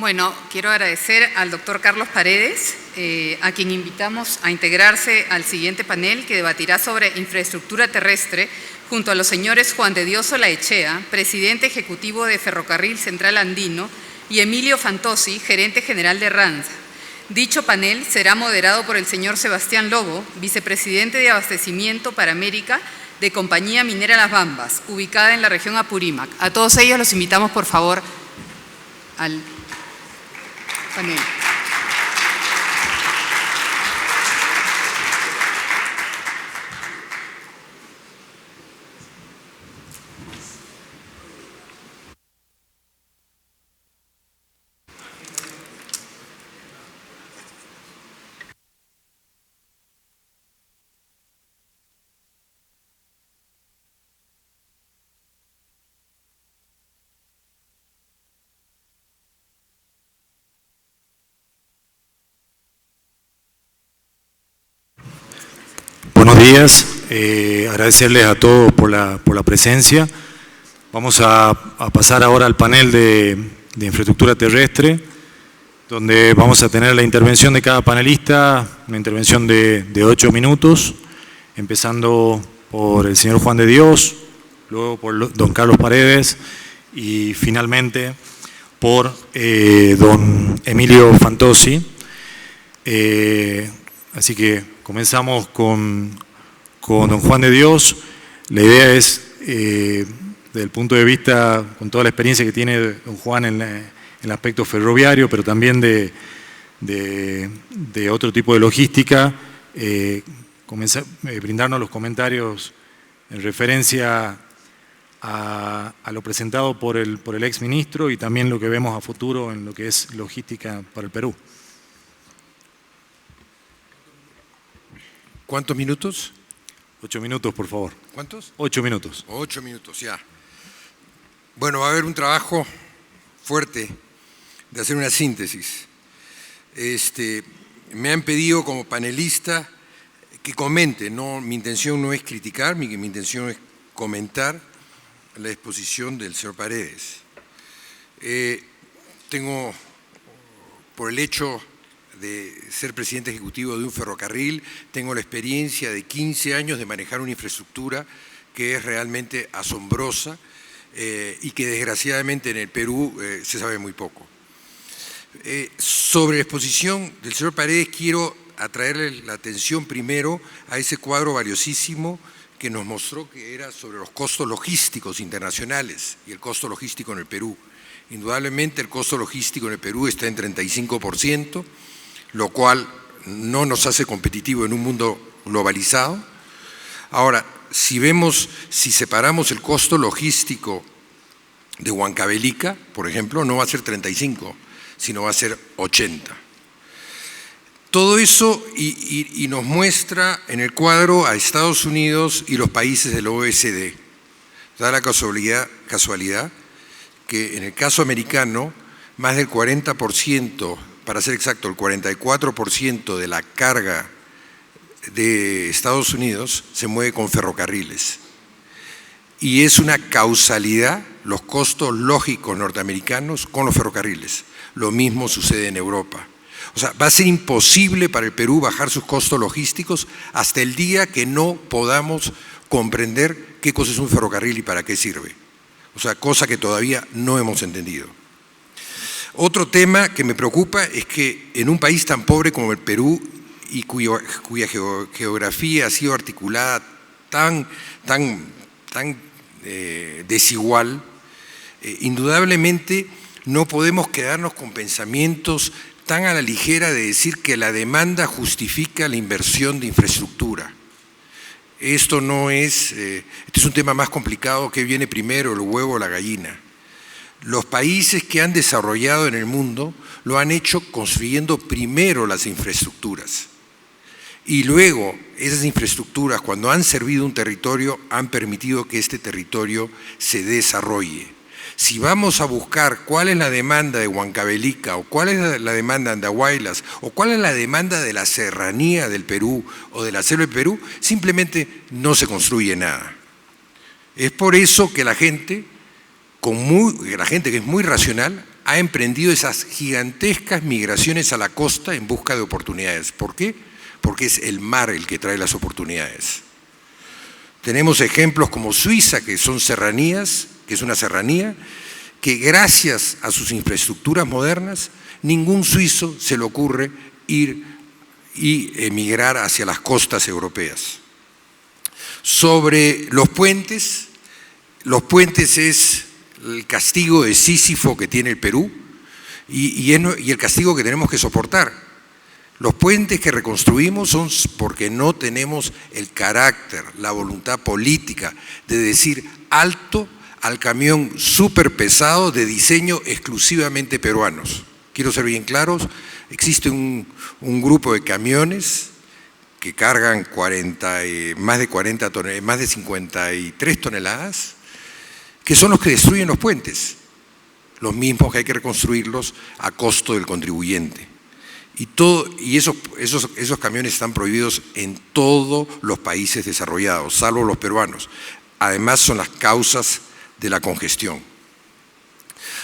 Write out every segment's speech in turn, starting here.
Bueno, quiero agradecer al doctor Carlos Paredes, a quien invitamos a integrarse al siguiente panel que debatirá sobre infraestructura terrestre junto a los señores Juan de Dios Olaechea, presidente ejecutivo de Ferrocarril Central Andino, y Emilio Fantozzi, gerente general de RANSA. Dicho panel será moderado por el señor Sebastián Lobo, vicepresidente de Abastecimiento para América de Compañía Minera Las Bambas, ubicada en la región Apurímac. A todos ellos los invitamos, por favor, al panel. Buenos días, agradecerles a todos por la presencia. Vamos a pasar ahora al panel de infraestructura terrestre, donde vamos a tener la intervención de cada panelista, una intervención de 8 minutos, empezando por el señor Juan de Dios, luego por don Carlos Paredes y finalmente por don Emilio Fantozzi. Así que comenzamos con don Juan de Dios. La idea es, desde el punto de vista, con toda la experiencia que tiene don Juan en el aspecto ferroviario, pero también de otro tipo de logística, brindarnos los comentarios en referencia a lo presentado por el exministro y también lo que vemos a futuro en lo que es logística para el Perú. ¿Cuántos minutos? 8 minutos, por favor. ¿Cuántos? 8 minutos. 8 minutos, ya. Bueno, va a haber un trabajo fuerte de hacer una síntesis. Me han pedido como panelista que comente, mi intención no es criticar, mi intención es comentar la exposición del señor Paredes. Tengo, por el hecho de ser presidente ejecutivo de un ferrocarril, tengo la experiencia de 15 años de manejar una infraestructura que es realmente asombrosa y que desgraciadamente en el Perú se sabe muy poco. Sobre la exposición del señor Paredes quiero atraerle la atención primero a ese cuadro valiosísimo que nos mostró que era sobre los costos logísticos internacionales y el costo logístico en el Perú. Indudablemente el costo logístico en el Perú está en 35%, lo cual no nos hace competitivos en un mundo globalizado. Ahora, si separamos el costo logístico de Huancavelica, por ejemplo, no va a ser 35, sino va a ser 80. Todo eso y nos muestra en el cuadro a Estados Unidos y los países del OECD. Da la casualidad que en el caso americano, más del 40%, para ser exacto, el 44% de la carga de Estados Unidos se mueve con ferrocarriles. Y es una causalidad los costos lógicos norteamericanos con los ferrocarriles. Lo mismo sucede en Europa. O sea, va a ser imposible para el Perú bajar sus costos logísticos hasta el día que no podamos comprender qué cosa es un ferrocarril y para qué sirve. O sea, cosa que todavía no hemos entendido. Otro tema que me preocupa es que en un país tan pobre como el Perú y cuya geografía ha sido articulada tan desigual, indudablemente no podemos quedarnos con pensamientos tan a la ligera de decir que la demanda justifica la inversión de infraestructura. Esto no es, este es un tema más complicado. ¿Qué viene primero, el huevo o la gallina? Los países que han desarrollado en el mundo lo han hecho construyendo primero las infraestructuras y luego esas infraestructuras, cuando han servido un territorio, han permitido que este territorio se desarrolle. Si vamos a buscar cuál es la demanda de Huancavelica o cuál es la demanda de Andahuaylas o cuál es la demanda de la serranía del Perú o de la selva del Perú, simplemente no se construye nada. Es por eso que la gente que es muy racional ha emprendido esas gigantescas migraciones a la costa en busca de oportunidades. ¿Por qué? Porque es el mar el que trae las oportunidades. Tenemos ejemplos como Suiza, que son serranías, que es una serranía, que gracias a sus infraestructuras modernas, ningún suizo se le ocurre ir y emigrar hacia las costas europeas. Sobre los puentes es el castigo de Sísifo que tiene el Perú y el castigo que tenemos que soportar. Los puentes que reconstruimos son porque no tenemos el carácter, la voluntad política de decir alto al camión súper pesado de diseño exclusivamente peruanos. Quiero ser bien claros, existe un grupo de camiones que cargan más de 53 toneladas, que son los que destruyen los puentes, los mismos que hay que reconstruirlos a costo del contribuyente. Y esos camiones están prohibidos en todos los países desarrollados, salvo los peruanos. Además son las causas de la congestión.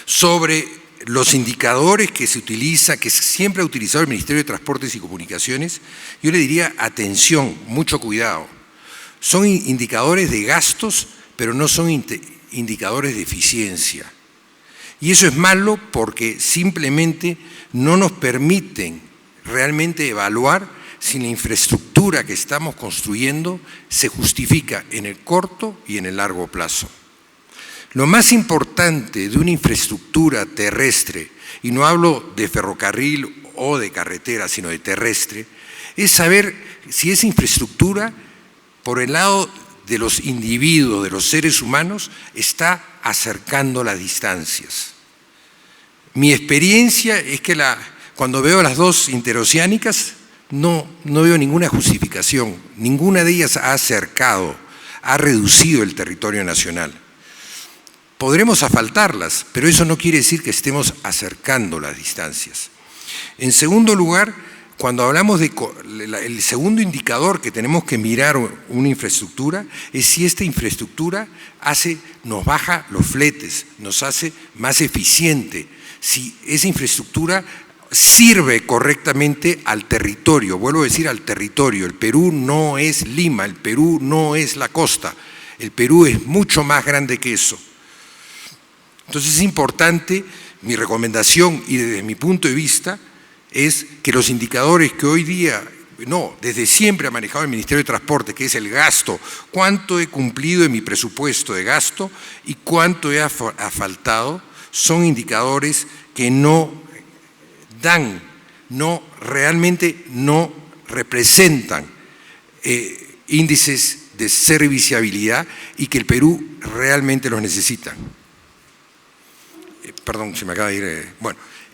Sobre los indicadores que se utiliza, que siempre ha utilizado el Ministerio de Transportes y Comunicaciones, yo le diría atención, mucho cuidado. Son indicadores de gastos, pero no son indicadores de eficiencia. Y eso es malo porque simplemente no nos permiten realmente evaluar si la infraestructura que estamos construyendo se justifica en el corto y en el largo plazo. Lo más importante de una infraestructura terrestre, y no hablo de ferrocarril o de carretera, sino de terrestre, es saber si esa infraestructura, por el lado de los individuos, de los seres humanos, está acercando las distancias. Mi experiencia es que cuando veo las dos interoceánicas, no veo ninguna justificación, ninguna de ellas ha acercado, ha reducido el territorio nacional. Podremos asfaltarlas, pero eso no quiere decir que estemos acercando las distancias. En segundo lugar, cuando hablamos el segundo indicador que tenemos que mirar una infraestructura es si esta infraestructura nos baja los fletes, nos hace más eficiente, si esa infraestructura sirve correctamente al territorio. Vuelvo a decir al territorio. El Perú no es Lima, el Perú no es la costa, el Perú es mucho más grande que eso. Entonces es importante, mi recomendación y desde mi punto de vista, es que los indicadores que hoy día, desde siempre ha manejado el Ministerio de Transporte, que es el gasto, cuánto he cumplido en mi presupuesto de gasto y cuánto he faltado, son indicadores que realmente no representan índices de serviciabilidad y que el Perú realmente los necesita. Perdón, se me acaba de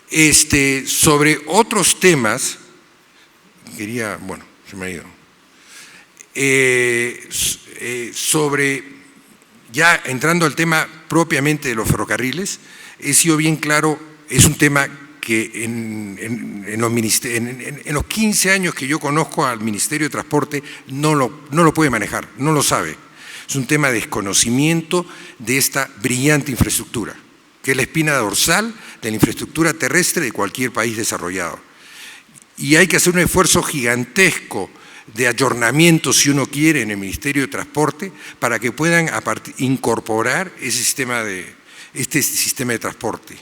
ir. Sobre otros temas, se me ha ido. Ya entrando al tema propiamente de los ferrocarriles, he sido bien claro, es un tema que en los 15 años que yo conozco al Ministerio de Transporte no lo puede manejar, no lo sabe. Es un tema de desconocimiento de esta brillante infraestructura, que es la espina dorsal de la infraestructura terrestre de cualquier país desarrollado. Y hay que hacer un esfuerzo gigantesco de ayornamiento, si uno quiere, en el Ministerio de Transporte, para que puedan incorporar este sistema de transporte.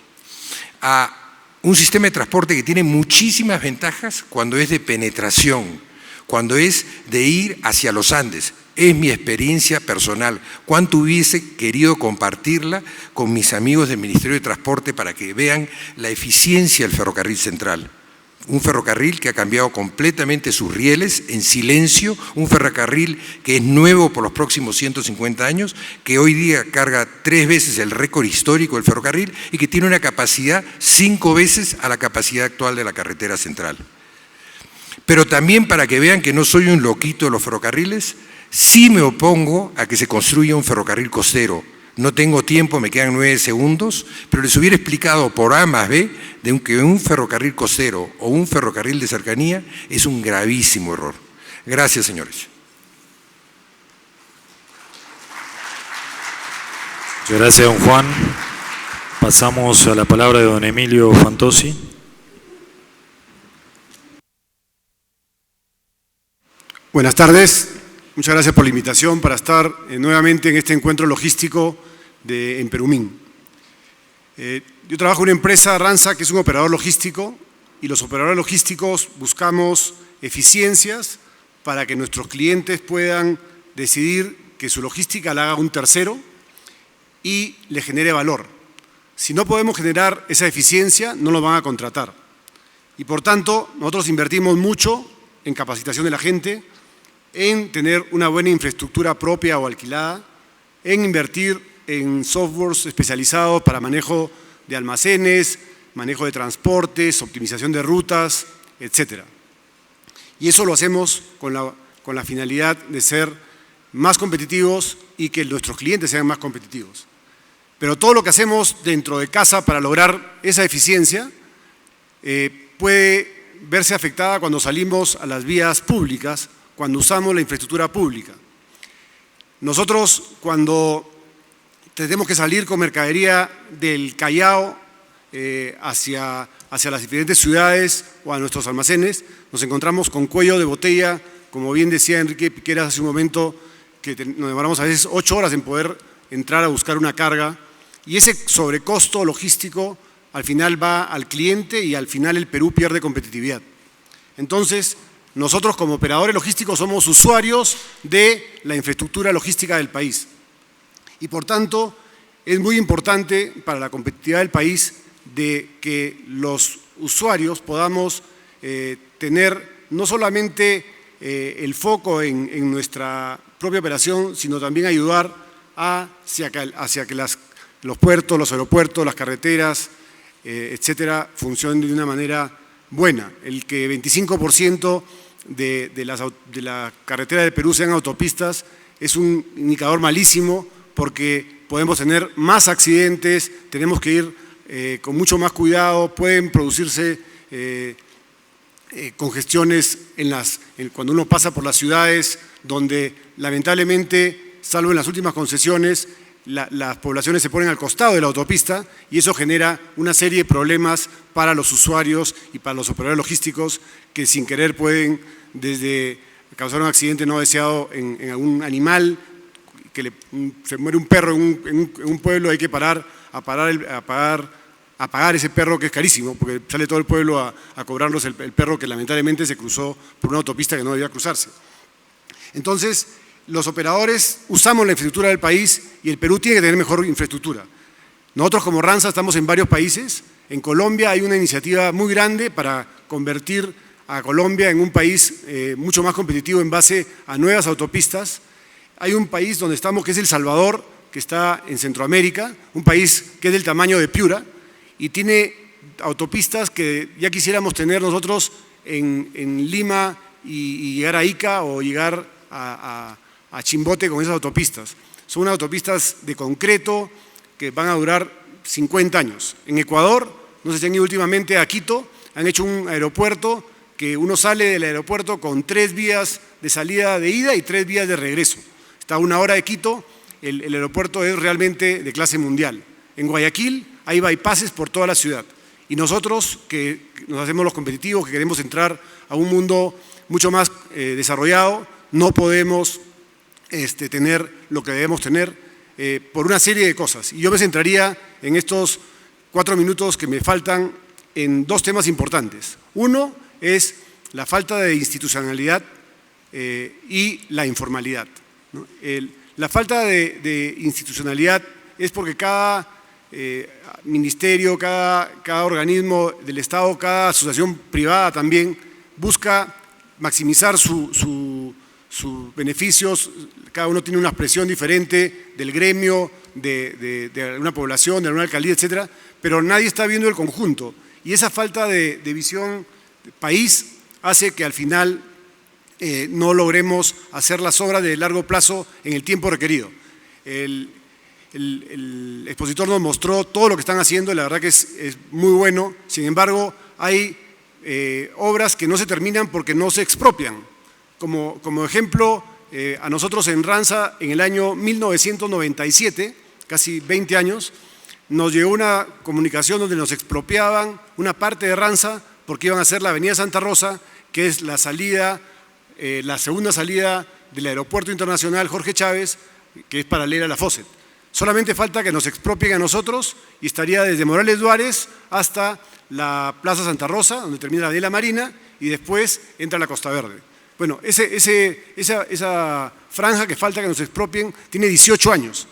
A un sistema de transporte que tiene muchísimas ventajas cuando es de penetración, cuando es de ir hacia los Andes. Es mi experiencia personal. Cuánto hubiese querido compartirla con mis amigos del Ministerio de Transporte para que vean la eficiencia del ferrocarril central. Un ferrocarril que ha cambiado completamente sus rieles en silencio, un ferrocarril que es nuevo por los próximos 150 años, que hoy día carga 3 veces el récord histórico del ferrocarril y que tiene una capacidad 5 veces a la capacidad actual de la carretera central. Pero también para que vean que no soy un loquito de los ferrocarriles, sí me opongo a que se construya un ferrocarril costero. No tengo tiempo, me quedan 9 segundos, pero les hubiera explicado por A más B de que un ferrocarril costero o un ferrocarril de cercanía es un gravísimo error. Gracias, señores. Muchas gracias, don Juan. Pasamos a la palabra de don Emilio Fantozzi. Buenas tardes, muchas gracias por la invitación para estar nuevamente en este encuentro logístico en Perumín. Yo trabajo en una empresa, Ranza, que es un operador logístico, y los operadores logísticos buscamos eficiencias para que nuestros clientes puedan decidir que su logística la haga un tercero y le genere valor. Si no podemos generar esa eficiencia, no lo van a contratar. Y por tanto, nosotros invertimos mucho en capacitación de la gente, en tener una buena infraestructura propia o alquilada, en invertir en softwares especializados para manejo de almacenes, manejo de transportes, optimización de rutas, etc. Y eso lo hacemos con la finalidad de ser más competitivos y que nuestros clientes sean más competitivos. Pero todo lo que hacemos dentro de casa para lograr esa eficiencia puede verse afectada cuando salimos a las vías públicas, cuando usamos la infraestructura pública. Nosotros, cuando tenemos que salir con mercadería del Callao hacia las diferentes ciudades o a nuestros almacenes, nos encontramos con cuello de botella, como bien decía Enrique Piqueras hace un momento, que nos demoramos a veces 8 horas en poder entrar a buscar una carga, y ese sobrecosto logístico al final va al cliente y al final el Perú pierde competitividad. Entonces, nosotros como operadores logísticos somos usuarios de la infraestructura logística del país. Y por tanto, es muy importante para la competitividad del país de que los usuarios podamos tener no solamente el foco en nuestra propia operación, sino también ayudar hacia que los puertos, los aeropuertos, las carreteras, etcétera, funcionen de una manera buena. El que 25% de la carretera de Perú sean autopistas es un indicador malísimo, porque podemos tener más accidentes, tenemos que ir con mucho más cuidado, pueden producirse congestiones cuando uno pasa por las ciudades, donde lamentablemente, salvo en las últimas concesiones, las poblaciones se ponen al costado de la autopista, y eso genera una serie de problemas para los usuarios y para los operadores logísticos, que sin querer pueden desde causar un accidente no deseado en algún animal, que se muere un perro en un pueblo, hay que parar a pagar ese perro, que es carísimo, porque sale todo el pueblo a cobrarnos el perro que lamentablemente se cruzó por una autopista que no debía cruzarse. Entonces, los operadores usamos la infraestructura del país, y el Perú tiene que tener mejor infraestructura. Nosotros como Ranza estamos en varios países. En Colombia hay una iniciativa muy grande para convertir a Colombia en un país mucho más competitivo en base a nuevas autopistas. Hay un país donde estamos, que es El Salvador, que está en Centroamérica, un país que es del tamaño de Piura y tiene autopistas que ya quisiéramos tener nosotros en Lima y llegar a Ica o llegar a Chimbote con esas autopistas. Son unas autopistas de concreto que van a durar 50 años. En Ecuador, no sé si han ido últimamente a Quito, han hecho un aeropuerto que uno sale del aeropuerto con 3 vías de salida de ida y 3 vías de regreso. Está a 1 hora de Quito, el aeropuerto es realmente de clase mundial. En Guayaquil hay bypasses por toda la ciudad, y nosotros que nos hacemos los competitivos, que queremos entrar a un mundo mucho más desarrollado, no podemos tener lo que debemos tener por una serie de cosas. Y yo me centraría en estos 4 minutos que me faltan en 2 temas importantes. Uno es la falta de institucionalidad y la informalidad, ¿no? La falta de institucionalidad es porque cada ministerio, cada organismo del Estado, cada asociación privada también busca maximizar sus beneficios. Cada uno tiene una expresión diferente del gremio, de una población, de una alcaldía, etcétera, pero nadie está viendo el conjunto, y esa falta de visión país hace que al final no logremos hacer las obras de largo plazo en el tiempo requerido. El expositor nos mostró todo lo que están haciendo, y la verdad que es muy bueno. Sin embargo, hay obras que no se terminan porque no se expropian. Como ejemplo, a nosotros en Ranza, en el año 1997, casi 20 años, nos llegó una comunicación donde nos expropiaban una parte de Ranza porque iban a hacer la avenida Santa Rosa, que es la salida, la segunda salida del aeropuerto internacional Jorge Chávez, que es paralela a la Fawcett. Solamente falta que nos expropien a nosotros y estaría desde Morales Duárez hasta la Plaza Santa Rosa, donde termina la Avenida Marina, y después entra la Costa Verde. Bueno, esa franja que falta que nos expropien tiene 18 años.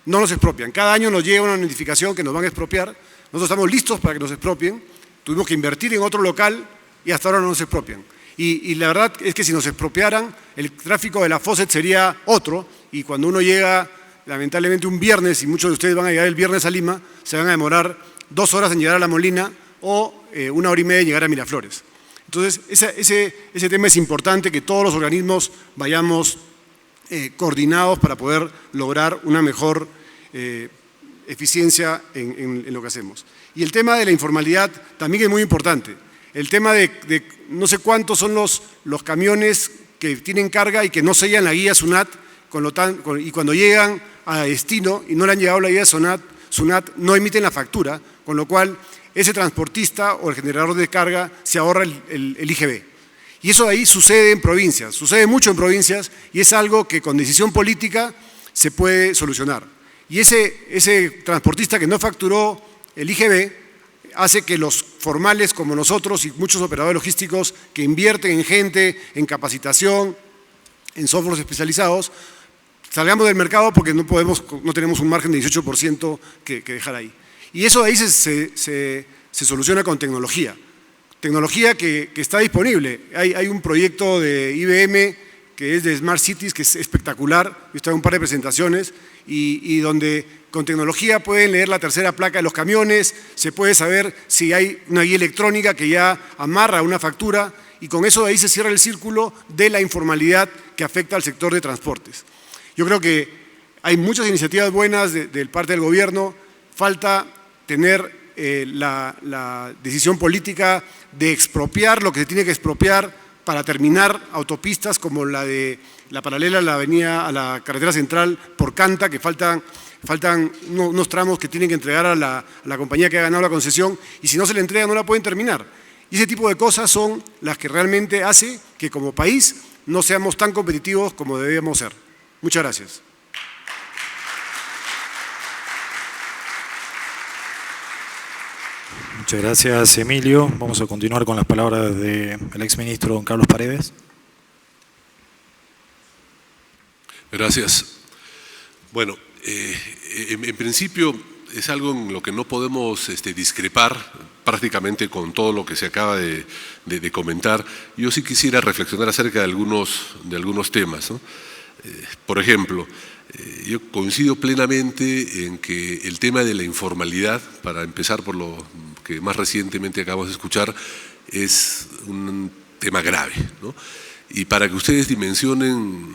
No nos expropian. Cada año nos llega una notificación que nos van a expropiar. Nosotros estamos listos para que nos expropien. Tuvimos que invertir en otro local y hasta ahora no nos expropian. Y la verdad es que si nos expropiaran, el tráfico de la Fawcett sería otro, y cuando uno llega, lamentablemente un viernes, y muchos de ustedes van a llegar el viernes a Lima, se van a demorar 2 horas en llegar a La Molina o 1 hora y media en llegar a Miraflores. Entonces, ese tema es importante, que todos los organismos vayamos coordinados para poder lograr una mejor eficiencia en lo que hacemos. Y el tema de la informalidad también es muy importante. El tema de no sé cuántos son los camiones que tienen carga y que no sellan la guía SUNAT, y cuando llegan a destino y no le han llegado la guía SUNAT, no emiten la factura, con lo cual ese transportista o el generador de carga se ahorra el IGB. Y eso ahí sucede en provincias, sucede mucho en provincias, y es algo que con decisión política se puede solucionar. Y ese transportista que no facturó el IGB hace que los formales como nosotros y muchos operadores logísticos que invierten en gente, en capacitación, en softwares especializados, salgamos del mercado porque no tenemos un margen de 18% que dejar ahí. Y eso ahí se soluciona con tecnología. Tecnología que está disponible. Hay un proyecto de IBM que es de Smart Cities, que es espectacular. Yo he estado en un par de presentaciones y donde con tecnología pueden leer la tercera placa de los camiones, se puede saber si hay una guía electrónica que ya amarra una factura, y con eso ahí se cierra el círculo de la informalidad que afecta al sector de transportes. Yo creo que hay muchas iniciativas buenas de parte del gobierno, falta tener la decisión política de expropiar lo que se tiene que expropiar para terminar autopistas como la paralela a la carretera central por Canta, que faltan unos tramos que tienen que entregar a la compañía que ha ganado la concesión, y si no se le entrega no la pueden terminar. Y ese tipo de cosas son las que realmente hace que como país no seamos tan competitivos como debemos ser. Muchas gracias. Muchas gracias, Emilio. Vamos a continuar con las palabras del exministro don Carlos Paredes. Gracias. Bueno, en principio es algo en lo que no podemos discrepar prácticamente con todo lo que se acaba de comentar. Yo sí quisiera reflexionar acerca de algunos temas, ¿no? Por ejemplo, yo coincido plenamente en que el tema de la informalidad, para empezar por lo que más recientemente acabamos de escuchar, es un tema grave, ¿no? Y para que ustedes dimensionen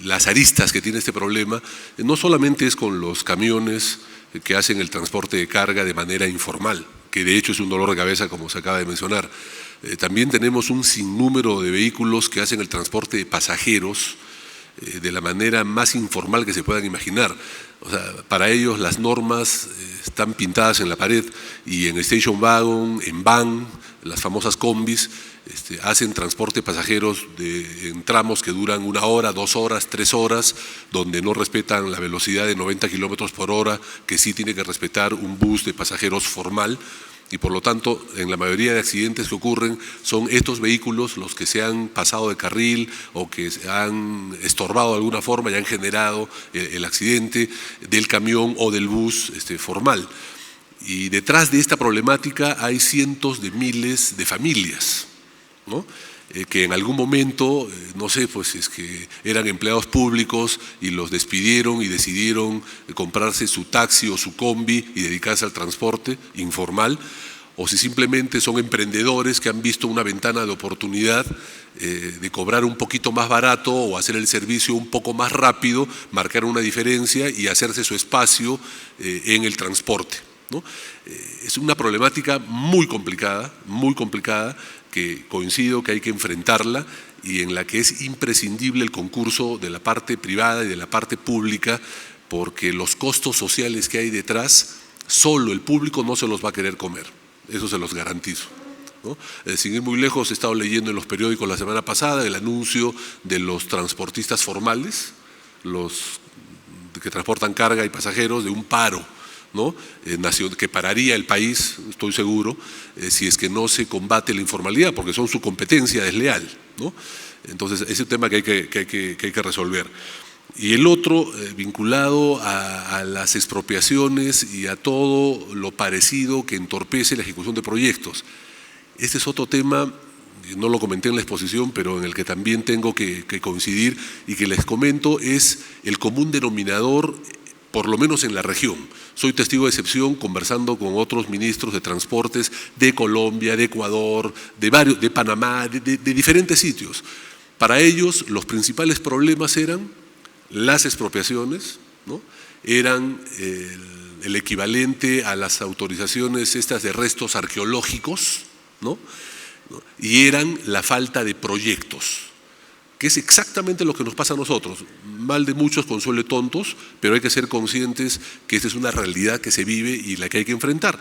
las aristas que tiene este problema, no solamente es con los camiones que hacen el transporte de carga de manera informal, que de hecho es un dolor de cabeza como se acaba de mencionar. También tenemos un sinnúmero de vehículos que hacen el transporte de pasajeros de la manera más informal que se puedan imaginar. O sea, para ellos las normas están pintadas en la pared, y en station wagon, en van, las famosas combis, hacen transporte de pasajeros en tramos que duran 1 hora, 2 horas, 3 horas, donde no respetan la velocidad de 90 kilómetros por hora, que sí tiene que respetar un bus de pasajeros formal. Y por lo tanto, en la mayoría de accidentes que ocurren, son estos vehículos los que se han pasado de carril o que han estorbado de alguna forma y han generado el accidente del camión o del bus formal. Y detrás de esta problemática hay cientos de miles de familias, ¿no? Que en algún momento, no sé, pues es que eran empleados públicos y los despidieron y decidieron comprarse su taxi o su combi y dedicarse al transporte informal, o si simplemente son emprendedores que han visto una ventana de oportunidad de cobrar un poquito más barato o hacer el servicio un poco más rápido, marcar una diferencia y hacerse su espacio en el transporte, ¿no? Es una problemática muy complicada, que coincido que hay que enfrentarla y en la que es imprescindible el concurso de la parte privada y de la parte pública, porque los costos sociales que hay detrás solo el público no se los va a querer comer, eso se los garantizo, ¿no? Sin ir muy lejos, he estado leyendo en los periódicos la semana pasada el anuncio de los transportistas formales, los que transportan carga y pasajeros, de un paro, ¿no? Que pararía el país, estoy seguro, si es que no se combate la informalidad, porque son su competencia desleal, ¿no? Entonces, ese es un tema que hay que resolver. Y el otro, vinculado a las expropiaciones y a todo lo parecido que entorpece la ejecución de proyectos. Este es otro tema, no lo comenté en la exposición, pero en el que también tengo que coincidir y que les comento, es el común denominador, por lo menos en la región. Soy testigo de excepción conversando con otros ministros de transportes de Colombia, de Ecuador, de Panamá, de diferentes sitios. Para ellos los principales problemas eran las expropiaciones, ¿no? Eran el equivalente a las autorizaciones estas de restos arqueológicos, ¿no? Y eran la falta de proyectos, que es exactamente lo que nos pasa a nosotros. Mal de muchos, consuelo de tontos, pero hay que ser conscientes que esta es una realidad que se vive y la que hay que enfrentar.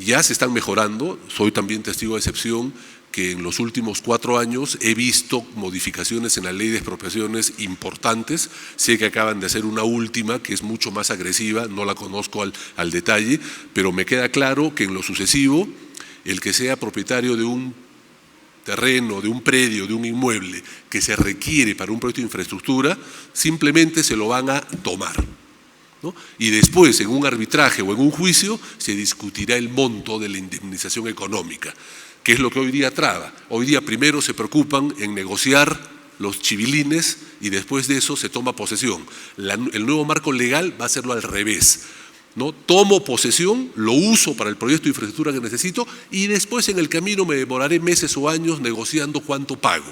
Ya se están mejorando, soy también testigo de excepción, que en los últimos 4 años he visto modificaciones en la ley de expropiaciones importantes. Sé que acaban de hacer una última que es mucho más agresiva, no la conozco al detalle, pero me queda claro que en lo sucesivo, el que sea propietario de un terreno, de un predio, de un inmueble que se requiere para un proyecto de infraestructura, simplemente se lo van a tomar, ¿no? Y después, en un arbitraje o en un juicio, se discutirá el monto de la indemnización económica, que es lo que hoy día traba. Hoy día primero se preocupan en negociar los chivilines y después de eso se toma posesión. El nuevo marco legal va a hacerlo al revés, ¿no? Tomo posesión, lo uso para el proyecto de infraestructura que necesito y después en el camino me demoraré meses o años negociando cuánto pago,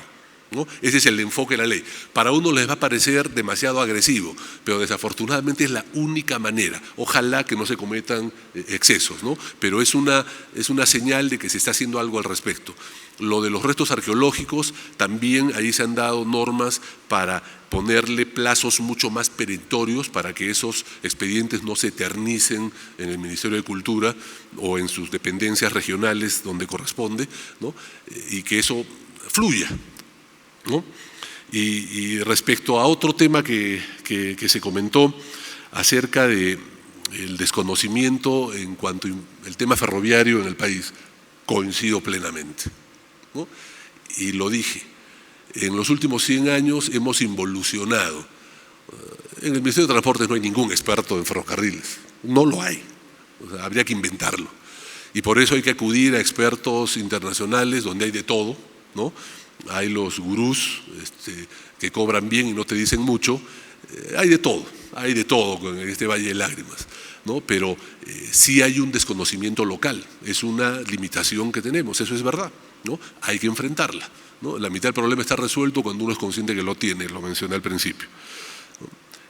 ¿no? Ese es el enfoque de la ley. Para uno les va a parecer demasiado agresivo, pero desafortunadamente es la única manera. Ojalá que no se cometan excesos, ¿no? Pero es una señal de que se está haciendo algo al respecto. Lo de los restos arqueológicos, también ahí se han dado normas para ponerle plazos mucho más perentorios para que esos expedientes no se eternicen en el Ministerio de Cultura o en sus dependencias regionales donde corresponde, ¿no? Y que eso fluya, ¿no? Y respecto a otro tema que se comentó acerca del desconocimiento en cuanto al tema ferroviario en el país, coincido plenamente, ¿no? Y lo dije, en los últimos 100 años hemos involucionado. En el Ministerio de Transportes no hay ningún experto en ferrocarriles, no lo hay, o sea, habría que inventarlo. Y por eso hay que acudir a expertos internacionales donde hay de todo, ¿no? Hay los gurús que cobran bien y no te dicen mucho, hay de todo en este Valle de Lágrimas, ¿no? Pero sí hay un desconocimiento local, es una limitación que tenemos, eso es verdad, ¿no? Hay que enfrentarla, ¿no? La mitad del problema está resuelto cuando uno es consciente que lo tiene, lo mencioné al principio, ¿no?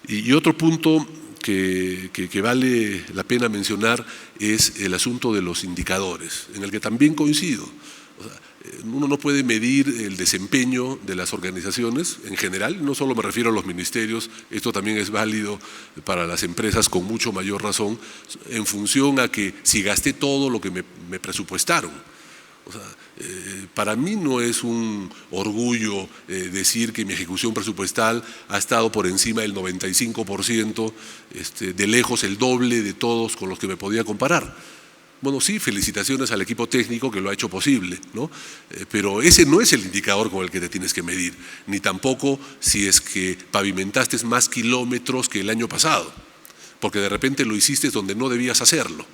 Y otro punto que vale la pena mencionar es el asunto de los indicadores, en el que también coincido. O sea, uno no puede medir el desempeño de las organizaciones en general, no solo me refiero a los ministerios, esto también es válido para las empresas con mucho mayor razón, en función a que si gasté todo lo que me presupuestaron. O sea, para mí no es un orgullo decir que mi ejecución presupuestal ha estado por encima del 95%, de lejos el doble de todos con los que me podía comparar. Bueno, sí, felicitaciones al equipo técnico que lo ha hecho posible, ¿no? Pero ese no es el indicador con el que te tienes que medir, ni tampoco si es que pavimentaste más kilómetros que el año pasado, porque de repente lo hiciste donde no debías hacerlo.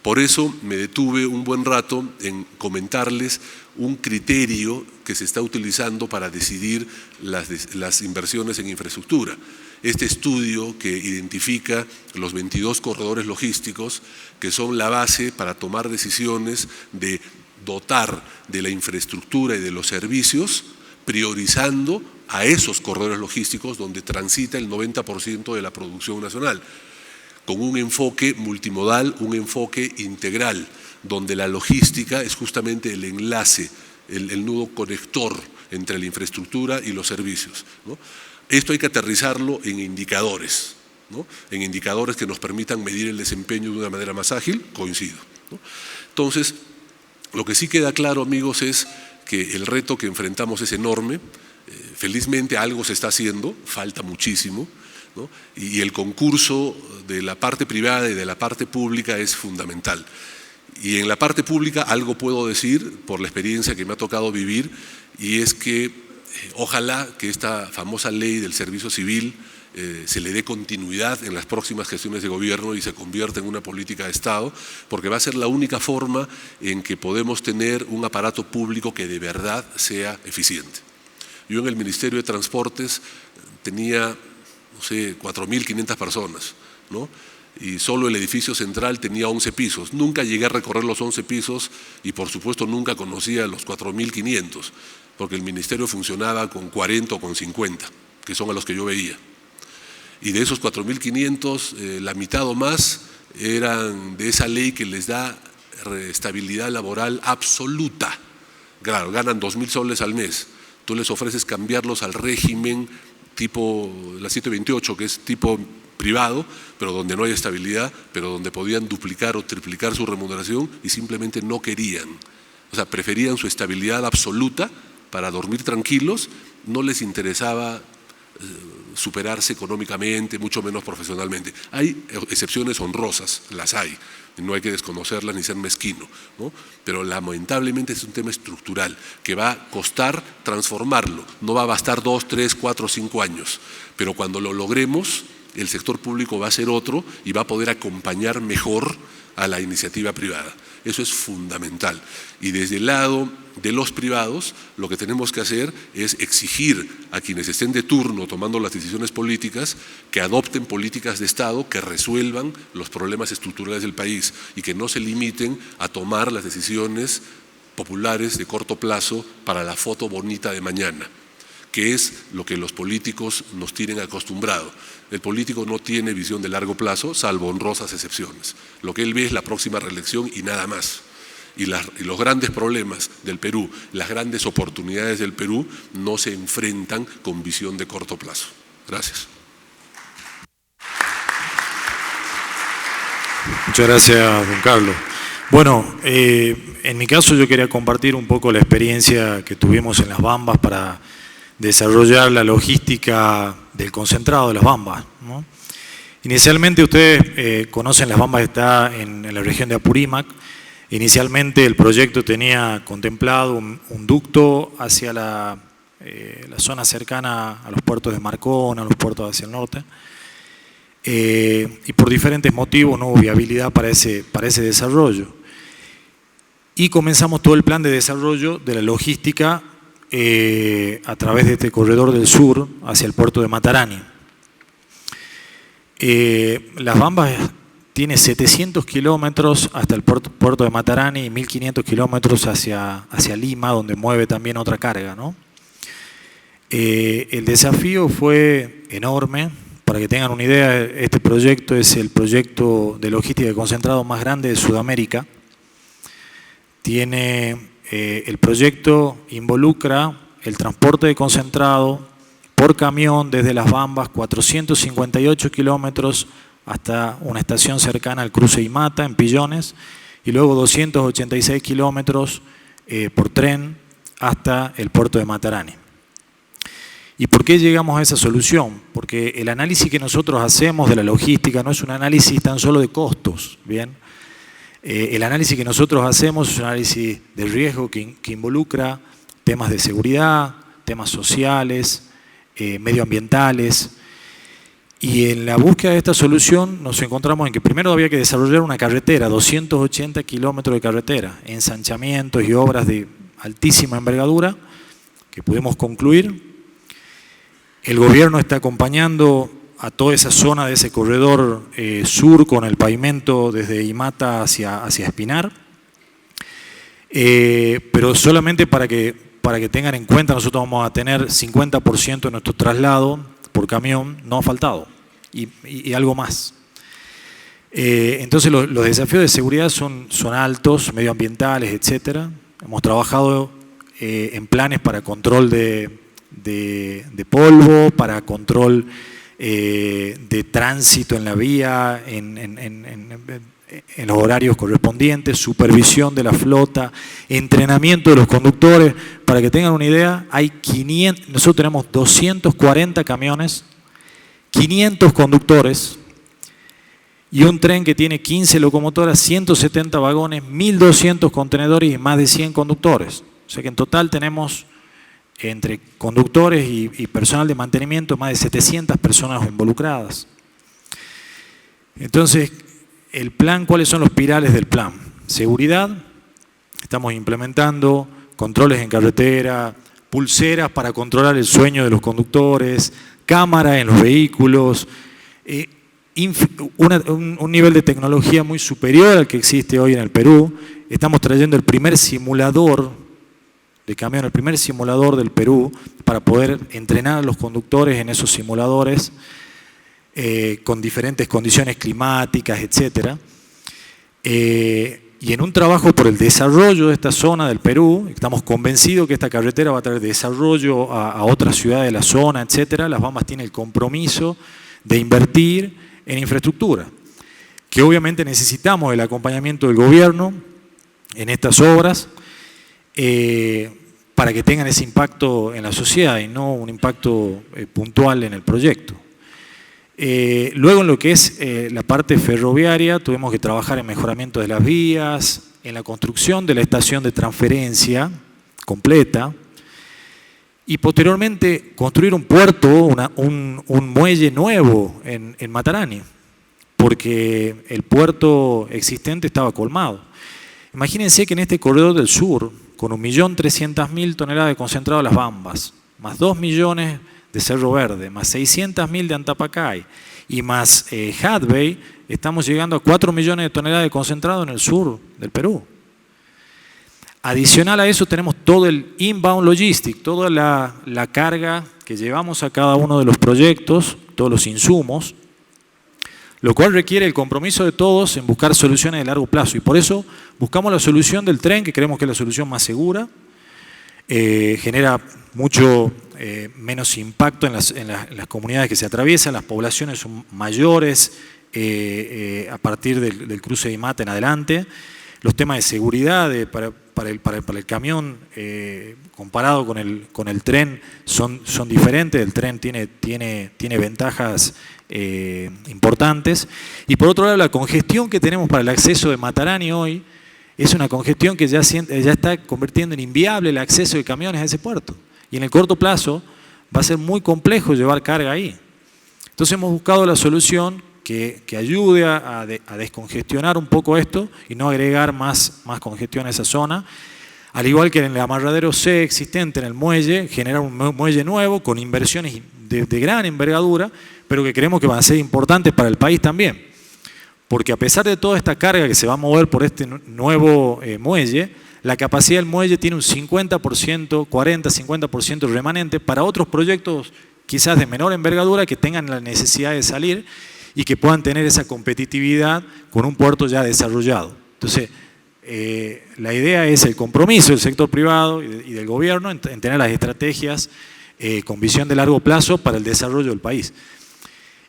Por eso me detuve un buen rato en comentarles un criterio que se está utilizando para decidir las inversiones en infraestructura. Este estudio que identifica los 22 corredores logísticos que son la base para tomar decisiones de dotar de la infraestructura y de los servicios, priorizando a esos corredores logísticos donde transita el 90% de la producción nacional, con un enfoque multimodal, un enfoque integral, donde la logística es justamente el enlace, el nudo conector entre la infraestructura y los servicios, ¿no? Esto hay que aterrizarlo en indicadores, ¿no? En indicadores que nos permitan medir el desempeño de una manera más ágil, coincido, ¿no? Entonces, lo que sí queda claro, amigos, es que el reto que enfrentamos es enorme. Felizmente algo se está haciendo, falta muchísimo, ¿no? Y el concurso de la parte privada y de la parte pública es fundamental. Y en la parte pública algo puedo decir por la experiencia que me ha tocado vivir, y es que ojalá que esta famosa ley del servicio civil se le dé continuidad en las próximas gestiones de gobierno y se convierta en una política de Estado, porque va a ser la única forma en que podemos tener un aparato público que de verdad sea eficiente. Yo en el Ministerio de Transportes tenía, no sé, 4.500 personas, ¿no? Y solo el edificio central tenía 11 pisos. Nunca llegué a recorrer los 11 pisos y por supuesto nunca conocía los 4.500, porque el ministerio funcionaba con 40 o con 50, que son a los que yo veía. Y de esos 4.500, la mitad o más eran de esa ley que les da estabilidad laboral absoluta. Claro, ganan 2.000 soles al mes. Tú les ofreces cambiarlos al régimen tipo la 728, que es tipo privado, pero donde no hay estabilidad, pero donde podían duplicar o triplicar su remuneración y simplemente no querían. O sea, preferían su estabilidad absoluta para dormir tranquilos, no les interesaba superarse económicamente, mucho menos profesionalmente. Hay excepciones honrosas, las hay, no hay que desconocerlas ni ser mezquino, ¿no? Pero lamentablemente es un tema estructural que va a costar transformarlo, no va a bastar 2, 3, 4, 5 años, pero cuando lo logremos, el sector público va a ser otro y va a poder acompañar mejor a la iniciativa privada. Eso es fundamental. Y desde el lado de los privados, lo que tenemos que hacer es exigir a quienes estén de turno tomando las decisiones políticas que adopten políticas de Estado que resuelvan los problemas estructurales del país y que no se limiten a tomar las decisiones populares de corto plazo para la foto bonita de mañana, que es lo que los políticos nos tienen acostumbrado. El político no tiene visión de largo plazo, salvo honrosas excepciones. Lo que él ve es la próxima reelección y nada más. Y los grandes problemas del Perú, las grandes oportunidades del Perú no se enfrentan con visión de corto plazo. Gracias. Muchas gracias, don Carlos. Bueno, en mi caso yo quería compartir un poco la experiencia que tuvimos en Las Bambas para desarrollar la logística del concentrado de Las Bambas, ¿no? Inicialmente ustedes conocen Las Bambas, está en la región de Apurímac. Inicialmente el proyecto tenía contemplado un ducto hacia la zona cercana a los puertos de Marcona, a los puertos hacia el norte, y por diferentes motivos no hubo viabilidad para ese desarrollo. Y comenzamos todo el plan de desarrollo de la logística a través de este corredor del sur hacia el puerto de Matarani. Las Bambas tiene 700 kilómetros hasta el puerto de Matarani y 1.500 kilómetros hacia Lima, donde mueve también otra carga, ¿no? El desafío fue enorme. Para que tengan una idea, este proyecto es el proyecto de logística de concentrado más grande de Sudamérica. El proyecto involucra el transporte de concentrado por camión desde Las Bambas, 458 kilómetros hasta una estación cercana al cruce Imata, en Pillones, y luego 286 kilómetros por tren hasta el puerto de Matarani. ¿Y por qué llegamos a esa solución? Porque el análisis que nosotros hacemos de la logística no es un análisis tan solo de costos, ¿bien? El análisis que nosotros hacemos es un análisis de riesgo que involucra temas de seguridad, temas sociales, medioambientales. Y en la búsqueda de esta solución nos encontramos en que primero había que desarrollar una carretera, 280 kilómetros de carretera, ensanchamientos y obras de altísima envergadura que pudimos concluir. El gobierno está acompañando a toda esa zona de ese corredor sur con el pavimento desde Imata hacia Espinar. Pero solamente para que tengan en cuenta, nosotros vamos a tener 50% de nuestro traslado por camión no asfaltado y algo más. Entonces los desafíos de seguridad son altos, medioambientales, etcétera. Hemos trabajado en planes para control de polvo, para control de tránsito en la vía, en los horarios correspondientes, supervisión de la flota, entrenamiento de los conductores. Para que tengan una idea, nosotros tenemos 240 camiones, 500 conductores y un tren que tiene 15 locomotoras, 170 vagones, 1.200 contenedores y más de 100 conductores. O sea que en total tenemos, entre conductores y personal de mantenimiento, más de 700 personas involucradas. Entonces, el plan, ¿cuáles son los pilares del plan? Seguridad, estamos implementando controles en carretera, pulseras para controlar el sueño de los conductores, cámaras en los vehículos, un nivel de tecnología muy superior al que existe hoy en el Perú. Estamos trayendo el primer simulador de camión, el primer simulador del Perú, para poder entrenar a los conductores en esos simuladores con diferentes condiciones climáticas, etc. Y en un trabajo por el desarrollo de esta zona del Perú, estamos convencidos que esta carretera va a traer desarrollo a otras ciudades de la zona, etc. Las Bambas tienen el compromiso de invertir en infraestructura, que obviamente necesitamos el acompañamiento del gobierno en estas obras para que tengan ese impacto en la sociedad y no un impacto puntual en el proyecto. Luego en lo que es la parte ferroviaria, tuvimos que trabajar en mejoramiento de las vías, en la construcción de la estación de transferencia completa y posteriormente construir un puerto, un muelle nuevo en Matarani, porque el puerto existente estaba colmado. Imagínense que en este corredor del sur, con 1.300.000 toneladas de concentrado de Las Bambas, más 2 millones de Cerro Verde, más 600.000 de Antapacay y más Hadbey, estamos llegando a 4 millones de toneladas de concentrado en el sur del Perú. Adicional a eso tenemos todo el inbound logistic, toda la carga que llevamos a cada uno de los proyectos, todos los insumos, lo cual requiere el compromiso de todos en buscar soluciones de largo plazo. Y por eso buscamos la solución del tren, que creemos que es la solución más segura, genera mucho menos impacto en las comunidades que se atraviesan, las poblaciones son mayores a partir del cruce de Imata en adelante. Los temas de seguridad para el camión comparado con el tren son diferentes. El tren tiene ventajas importantes. Y por otro lado, la congestión que tenemos para el acceso de Matarani hoy es una congestión que ya está convirtiendo en inviable el acceso de camiones a ese puerto. Y en el corto plazo va a ser muy complejo llevar carga ahí. Entonces hemos buscado la solución que ayude a descongestionar un poco esto y no agregar más congestión a esa zona. Al igual que en el amarradero C existente en el muelle, generar un muelle nuevo con inversiones de gran envergadura, pero que creemos que van a ser importantes para el país también. Porque a pesar de toda esta carga que se va a mover por este nuevo muelle, la capacidad del muelle tiene un 50%, 40-50% remanente para otros proyectos quizás de menor envergadura que tengan la necesidad de salir y que puedan tener esa competitividad con un puerto ya desarrollado. Entonces, la idea es el compromiso del sector privado y del gobierno en tener las estrategias con visión de largo plazo para el desarrollo del país.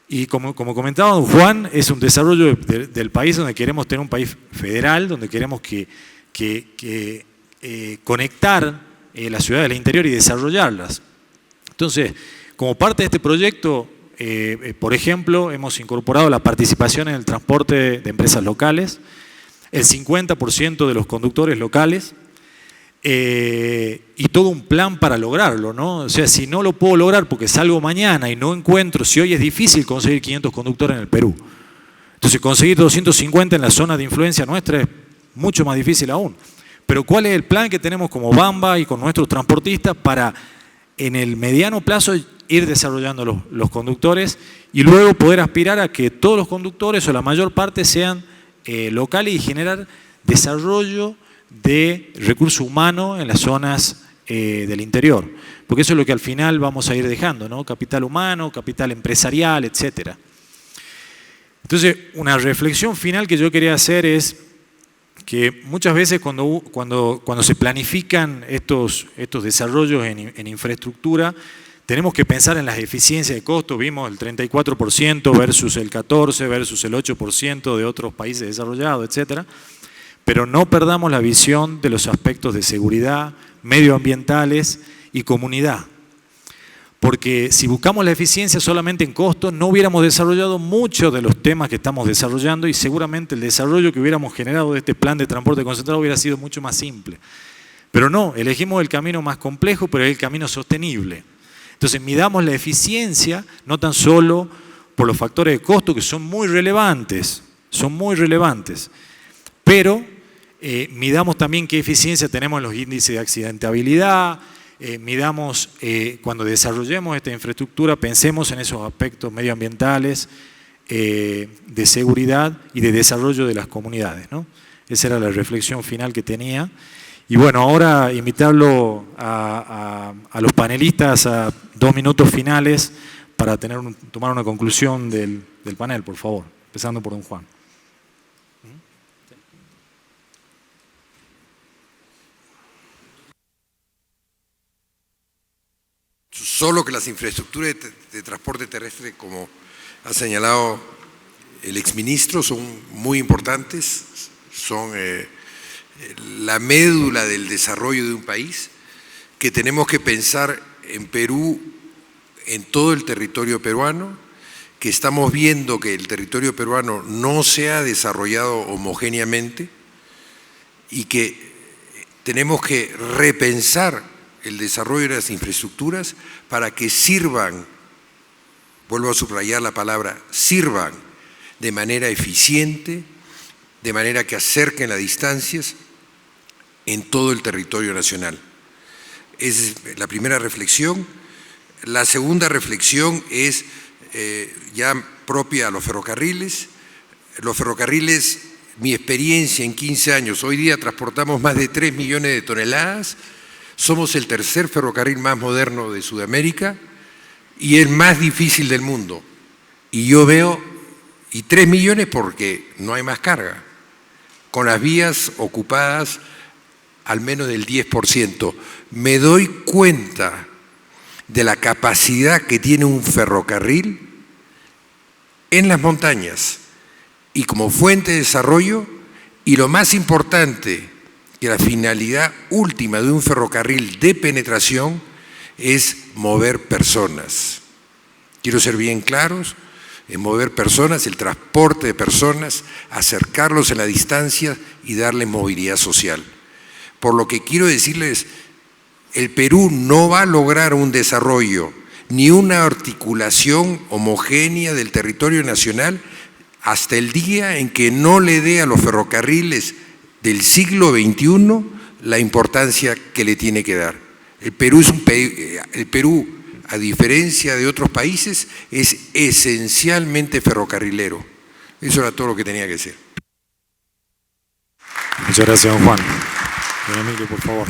Y como comentaba don Juan, es un desarrollo del país donde queremos tener un país federal, donde queremos conectar las ciudades del interior y desarrollarlas. Entonces, como parte de este proyecto, por ejemplo, hemos incorporado la participación en el transporte de empresas locales, el 50% de los conductores locales y todo un plan para lograrlo, ¿no? O sea, si no lo puedo lograr porque salgo mañana y no encuentro, si hoy es difícil conseguir 500 conductores en el Perú, entonces conseguir 250 en la zona de influencia nuestra es mucho más difícil aún. Pero ¿cuál es el plan que tenemos como Bamba y con nuestros transportistas para en el mediano plazo ir desarrollando los conductores y luego poder aspirar a que todos los conductores o la mayor parte sean locales y generar desarrollo de recurso humano en las zonas del interior? Porque eso es lo que al final vamos a ir dejando, ¿no? Capital humano, capital empresarial, etc. Entonces, una reflexión final que yo quería hacer es que muchas veces cuando se planifican estos desarrollos en infraestructura, tenemos que pensar en las eficiencias de costo. Vimos el 34% versus el 14% versus el 8% de otros países desarrollados, etc. Pero no perdamos la visión de los aspectos de seguridad, medioambientales y comunidad. Porque si buscamos la eficiencia solamente en costos, no hubiéramos desarrollado muchos de los temas que estamos desarrollando y seguramente el desarrollo que hubiéramos generado de este plan de transporte concentrado hubiera sido mucho más simple. Pero no, elegimos el camino más complejo, pero es el camino sostenible. Entonces midamos la eficiencia no tan solo por los factores de costo, que son muy relevantes, pero midamos también qué eficiencia tenemos en los índices de accidentabilidad. Midamos, cuando desarrollemos esta infraestructura, pensemos en esos aspectos medioambientales, de seguridad y de desarrollo de las comunidades, ¿no? Esa era la reflexión final que tenía. Y bueno, ahora invitarlo a los panelistas a 2 minutos finales para tomar una conclusión del panel, por favor, empezando por don Juan. Solo que las infraestructuras de transporte terrestre, como ha señalado el exministro, son muy importantes, son la médula del desarrollo de un país, que tenemos que pensar en Perú, en todo el territorio peruano, que estamos viendo que el territorio peruano no se ha desarrollado homogéneamente y que tenemos que repensar el desarrollo de las infraestructuras para que sirvan, vuelvo a subrayar la palabra, sirvan de manera eficiente, de manera que acerquen las distancias en todo el territorio nacional. Esa es la primera reflexión. La segunda reflexión es ya propia a los ferrocarriles. Los ferrocarriles, mi experiencia en 15 años, hoy día transportamos más de 3 millones de toneladas, somos el tercer ferrocarril más moderno de Sudamérica y el más difícil del mundo. Y yo veo, y 3 millones porque no hay más carga, con las vías ocupadas al menos del 10%. Me doy cuenta de la capacidad que tiene un ferrocarril en las montañas y como fuente de desarrollo, y lo más importante, que la finalidad última de un ferrocarril de penetración es mover personas. Quiero ser bien claros, es mover personas, el transporte de personas, acercarlos en la distancia y darles movilidad social. Por lo que quiero decirles, el Perú no va a lograr un desarrollo ni una articulación homogénea del territorio nacional hasta el día en que no le dé a los ferrocarriles del siglo XXI la importancia que le tiene que dar. El Perú, a diferencia de otros países, es esencialmente ferrocarrilero. Eso era todo lo que tenía que decir. Muchas gracias, don Juan. Don Emilio, por favor.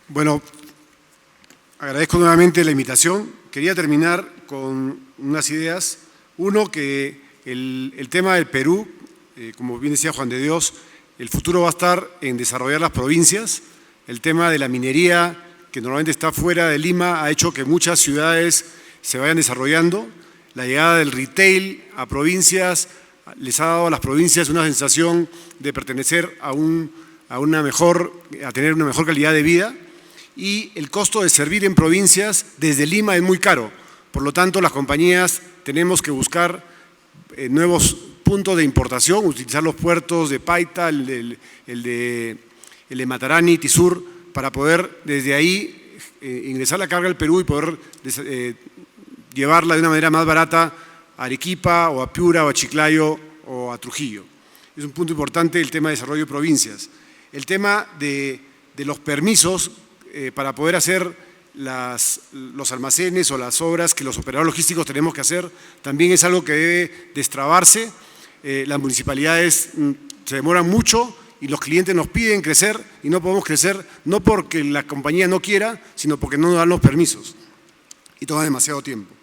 Bueno, agradezco nuevamente la invitación. Quería terminar con unas ideas. Uno, que el tema del Perú, como bien decía Juan de Dios, el futuro va a estar en desarrollar las provincias. El tema de la minería, que normalmente está fuera de Lima, ha hecho que muchas ciudades se vayan desarrollando. La llegada del retail a provincias les ha dado a las provincias una sensación de pertenecer a tener una mejor calidad de vida, y el costo de servir en provincias desde Lima es muy caro. Por lo tanto, las compañías tenemos que buscar nuevos puntos de importación, utilizar los puertos de Paita, el de Matarani, Tizur, para poder desde ahí ingresar la carga al Perú y poder llevarla de una manera más barata a Arequipa o a Piura o a Chiclayo o a Trujillo. Es un punto importante el tema de desarrollo de provincias. El tema de los permisos para poder hacer los almacenes o las obras que los operadores logísticos tenemos que hacer, también es algo que debe destrabarse. Las municipalidades se demoran mucho y los clientes nos piden crecer y no podemos crecer, no porque la compañía no quiera, sino porque no nos dan los permisos y toma demasiado tiempo.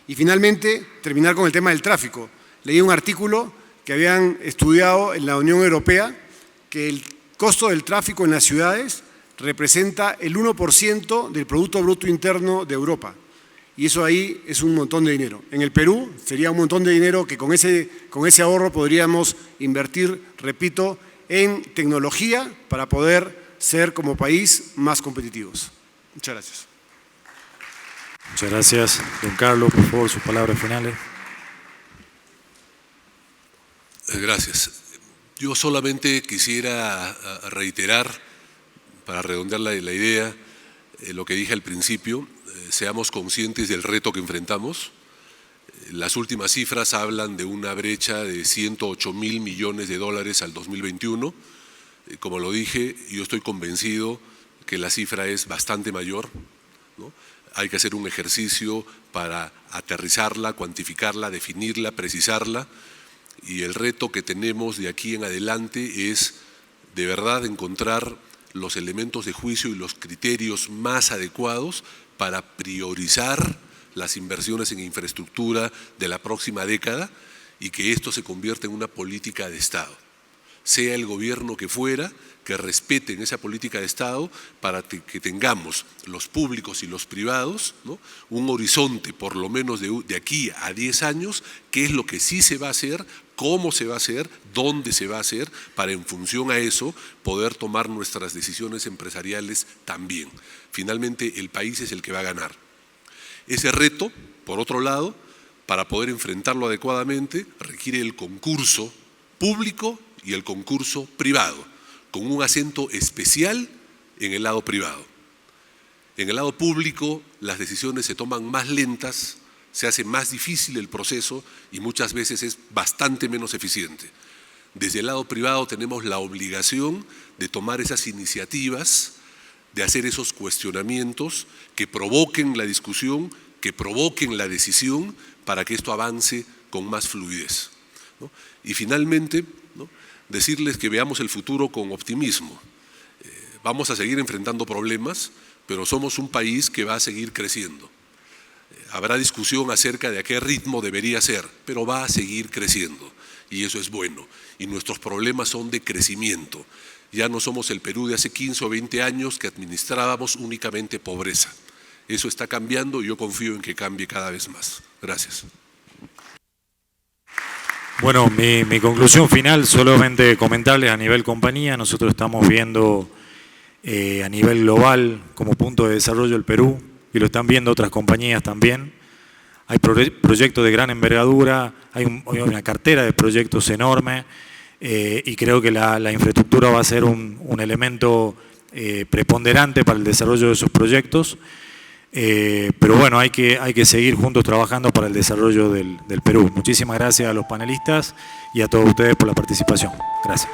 Y finalmente, terminar con el tema del tráfico. Leí un artículo que habían estudiado en la Unión Europea que el costo del tráfico en las ciudades representa el 1% del Producto Bruto Interno de Europa. Y eso ahí es un montón de dinero. En el Perú sería un montón de dinero que con ese ahorro podríamos invertir, repito, en tecnología para poder ser como país más competitivos. Muchas gracias. Muchas gracias. Don Carlos, por favor, sus palabras finales. Gracias. Yo solamente quisiera reiterar, para redondear la idea, lo que dije al principio. Seamos conscientes del reto que enfrentamos. Las últimas cifras hablan de una brecha de 108.000 millones de dólares al 2021. Como lo dije, yo estoy convencido que la cifra es bastante mayor, ¿no? Hay que hacer un ejercicio para aterrizarla, cuantificarla, definirla, precisarla, y el reto que tenemos de aquí en adelante es de verdad encontrar los elementos de juicio y los criterios más adecuados para priorizar las inversiones en infraestructura de la próxima década y que esto se convierta en una política de Estado. Sea el gobierno que fuera, que respeten esa política de Estado para que tengamos los públicos y los privados, ¿no?, un horizonte por lo menos de aquí a 10 años, qué es lo que sí se va a hacer, cómo se va a hacer, dónde se va a hacer, para en función a eso poder tomar nuestras decisiones empresariales también. Finalmente el país es el que va a ganar. Ese reto, por otro lado, para poder enfrentarlo adecuadamente, requiere el concurso público y el concurso privado, con un acento especial en el lado privado. En el lado público las decisiones se toman más lentas, se hace más difícil el proceso y muchas veces es bastante menos eficiente. Desde el lado privado tenemos la obligación de tomar esas iniciativas, de hacer esos cuestionamientos que provoquen la discusión, que provoquen la decisión para que esto avance con más fluidez, ¿no? Y finalmente, ¿no?, decirles que veamos el futuro con optimismo. Vamos a seguir enfrentando problemas, pero somos un país que va a seguir creciendo. Habrá discusión acerca de a qué ritmo debería ser, pero va a seguir creciendo y eso es bueno. Y nuestros problemas son de crecimiento. Ya no somos el Perú de hace 15 o 20 años que administrábamos únicamente pobreza. Eso está cambiando y yo confío en que cambie cada vez más. Gracias. Bueno, mi conclusión final, solamente comentarles a nivel compañía, nosotros estamos viendo a nivel global como punto de desarrollo el Perú, y lo están viendo otras compañías también. Hay proyectos de gran envergadura, hay una cartera de proyectos enorme, y creo que la infraestructura va a ser un elemento preponderante para el desarrollo de esos proyectos. Pero bueno, hay que seguir juntos trabajando para el desarrollo del Perú. Muchísimas gracias a los panelistas y a todos ustedes por la participación. Gracias.